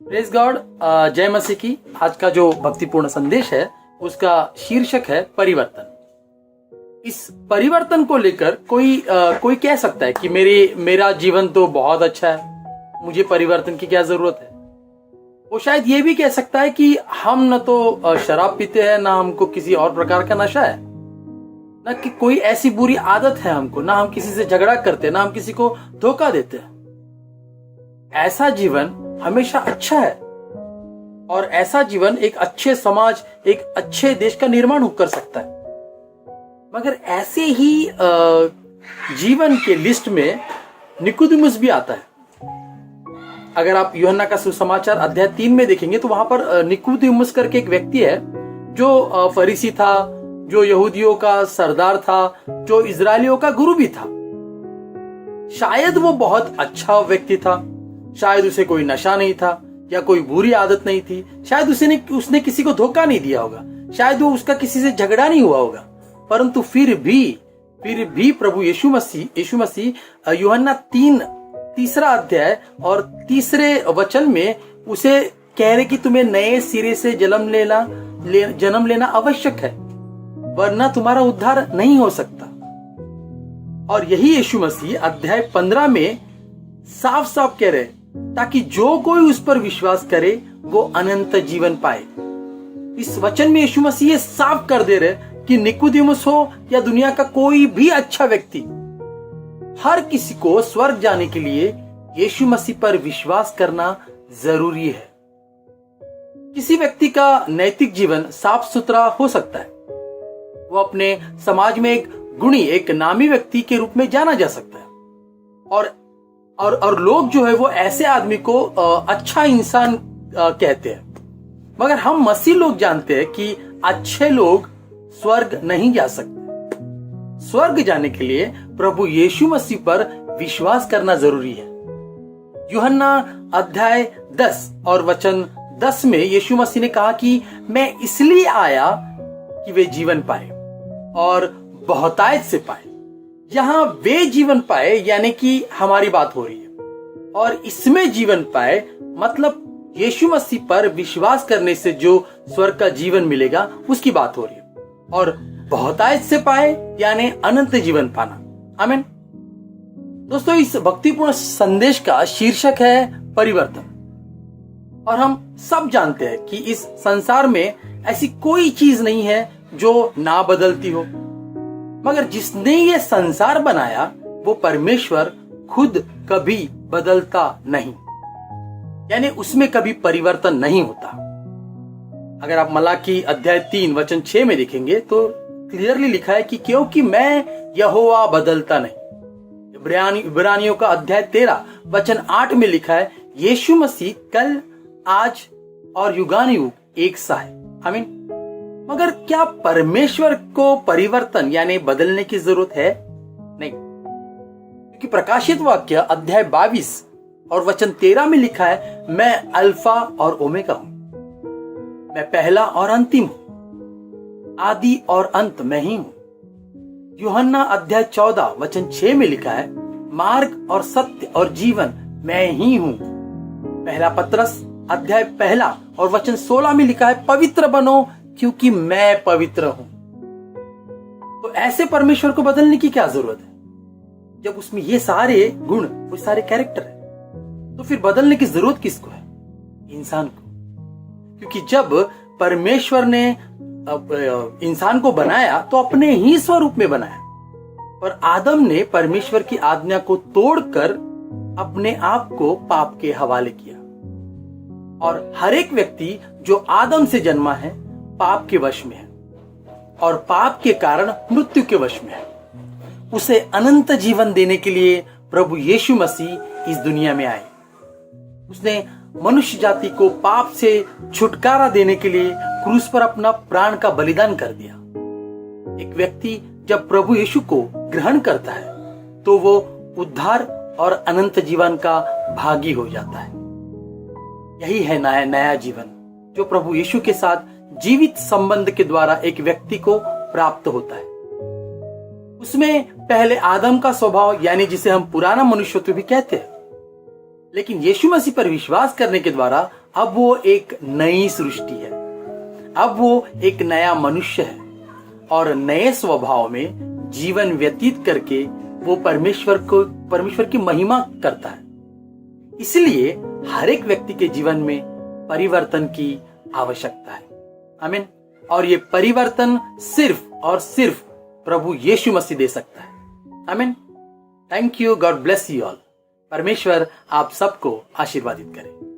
Praise God. जय मसीह की। आज का जो भक्तिपूर्ण संदेश है उसका शीर्षक है परिवर्तन। इस परिवर्तन को लेकर कोई कह सकता है कि मेरा जीवन तो बहुत अच्छा है, मुझे परिवर्तन की क्या जरूरत है। वो शायद ये भी कह सकता है कि हम न तो शराब पीते हैं, ना हमको किसी और प्रकार का नशा है, ना कि कोई ऐसी बुरी आदत है हमको, ना हम किसी से झगड़ा करते, ना हम किसी को धोखा देते हैं। ऐसा जीवन हमेशा अच्छा है और ऐसा जीवन एक अच्छे समाज, एक अच्छे देश का निर्माण कर सकता है। मगर ऐसे ही जीवन के लिस्ट में निकोदेमुस भी आता है। अगर आप यूहन्ना का सुसमाचार अध्याय 3 में देखेंगे तो वहां पर निकोदेमुस करके एक व्यक्ति है जो फरीसी था, जो यहूदियों का सरदार था, जो इजरायलियों का गुरु भी था। शायद वो बहुत अच्छा व्यक्ति था, शायद उसे कोई नशा नहीं था या कोई बुरी आदत नहीं थी, शायद उसने किसी को धोखा नहीं दिया होगा, शायद वो उसका किसी से झगड़ा नहीं हुआ होगा। परंतु फिर भी प्रभु यीशु मसीह यूहन्ना 3 अध्याय और 3 वचन में उसे कह रहे कि तुम्हें नए सिरे से जन्म लेना आवश्यक है, वरना तुम्हारा उद्धार नहीं हो सकता। और यही यीशु मसीह अध्याय 15 में साफ साफ कह रहे ताकि जो कोई उस पर विश्वास करे वो अनंत जीवन पाए। इस वचन में यीशु मसीह साफ कर दे रहे कि निकोदेमुस हो या दुनिया का कोई भी अच्छा व्यक्ति, हर किसी को स्वर्ग जाने के लिए यीशु मसीह पर विश्वास करना जरूरी है। किसी व्यक्ति का नैतिक जीवन साफ सुथरा हो सकता है, वो अपने समाज में एक गुणी, एक नामी व्यक्ति के रूप में जाना जा सकता है और लोग जो है वो ऐसे आदमी को अच्छा इंसान कहते हैं। मगर हम मसीह लोग जानते हैं कि अच्छे लोग स्वर्ग नहीं जा सकते। स्वर्ग जाने के लिए प्रभु यीशु मसीह पर विश्वास करना जरूरी है। यूहन्ना अध्याय 10 और वचन 10 में यीशु मसीह ने कहा कि मैं इसलिए आया कि वे जीवन पाए और बहुतायत से पाए। यहां वे जीवन पाए यानी कि हमारी बात हो रही है, और इसमें जीवन पाए मतलब यीशु मसीह पर विश्वास करने से जो स्वर्ग का जीवन मिलेगा उसकी बात हो रही है। और बहुतायत से पाए यानी अनंत जीवन पाना। आमीन। दोस्तों, इस भक्तिपूर्ण संदेश का शीर्षक है परिवर्तन। और हम सब जानते हैं कि इस संसार में ऐसी कोई चीज नहीं है जो ना बदलती हो, मगर जिसने ये संसार बनाया वो परमेश्वर खुद कभी बदलता नहीं, यानी उसमें कभी परिवर्तन नहीं होता। अगर आप मलाकी अध्याय 3 वचन 6 में देखेंगे तो क्लियरली लिखा है कि क्योंकि मैं यहोवा बदलता नहीं। इब्रानियों का अध्याय 13 वचन 8 में लिखा है यीशु मसीह कल, आज और युगानुयुग एक सा है। आमीन। मगर क्या परमेश्वर को परिवर्तन यानी बदलने की जरूरत है? नहीं, क्योंकि प्रकाशित वाक्य अध्याय 22 और वचन 13 में लिखा है मैं अल्फा और ओमेगा हूं, मैं पहला और अंतिम हूं, आदि और अंत मैं ही हूं। यूहन्ना अध्याय 14 वचन 6 में लिखा है मार्ग और सत्य और जीवन मैं ही हूं। पहला पत्रस अध्याय 1 और वचन 16 में लिखा है पवित्र बनो क्योंकि मैं पवित्र हूं। तो ऐसे परमेश्वर को बदलने की क्या जरूरत है जब उसमें ये सारे गुण, वो सारे कैरेक्टर है? तो फिर बदलने की जरूरत किसको है? इंसान को। क्योंकि जब परमेश्वर ने इंसान को बनाया तो अपने ही स्वरूप में बनाया, पर आदम ने परमेश्वर की आज्ञा को तोड़कर अपने आप को पाप के हवाले किया। और हर एक व्यक्ति जो आदम से जन्मा है पाप के वश में है और पाप के कारण मृत्यु के वश में है। उसे अनंत जीवन देने के लिए प्रभु यीशु मसीह इस दुनिया में आए। उसने मनुष्य जाति को पाप से छुटकारा देने के लिए क्रूस पर अपना प्राण का बलिदान कर दिया। एक व्यक्ति जब प्रभु यीशु को ग्रहण करता है तो वो उद्धार और अनंत जीवन का भागी हो जाता है। यही है नया जीवन जो प्रभु यीशु के साथ जीवित संबंध के द्वारा एक व्यक्ति को प्राप्त होता है। उसमें पहले आदम का स्वभाव यानी जिसे हम पुराना मनुष्यत्व भी कहते हैं, लेकिन यीशु मसीह पर विश्वास करने के द्वारा अब वो एक नई सृष्टि है, अब वो एक नया मनुष्य है और नए स्वभाव में जीवन व्यतीत करके वो परमेश्वर की महिमा करता है। इसलिए हर एक व्यक्ति के जीवन में परिवर्तन की आवश्यकता है। आमीन। और ये परिवर्तन सिर्फ और सिर्फ प्रभु यीशु मसीह दे सकता है। आमीन। Thank you. God bless you all. परमेश्वर आप सबको आशीर्वादित करे।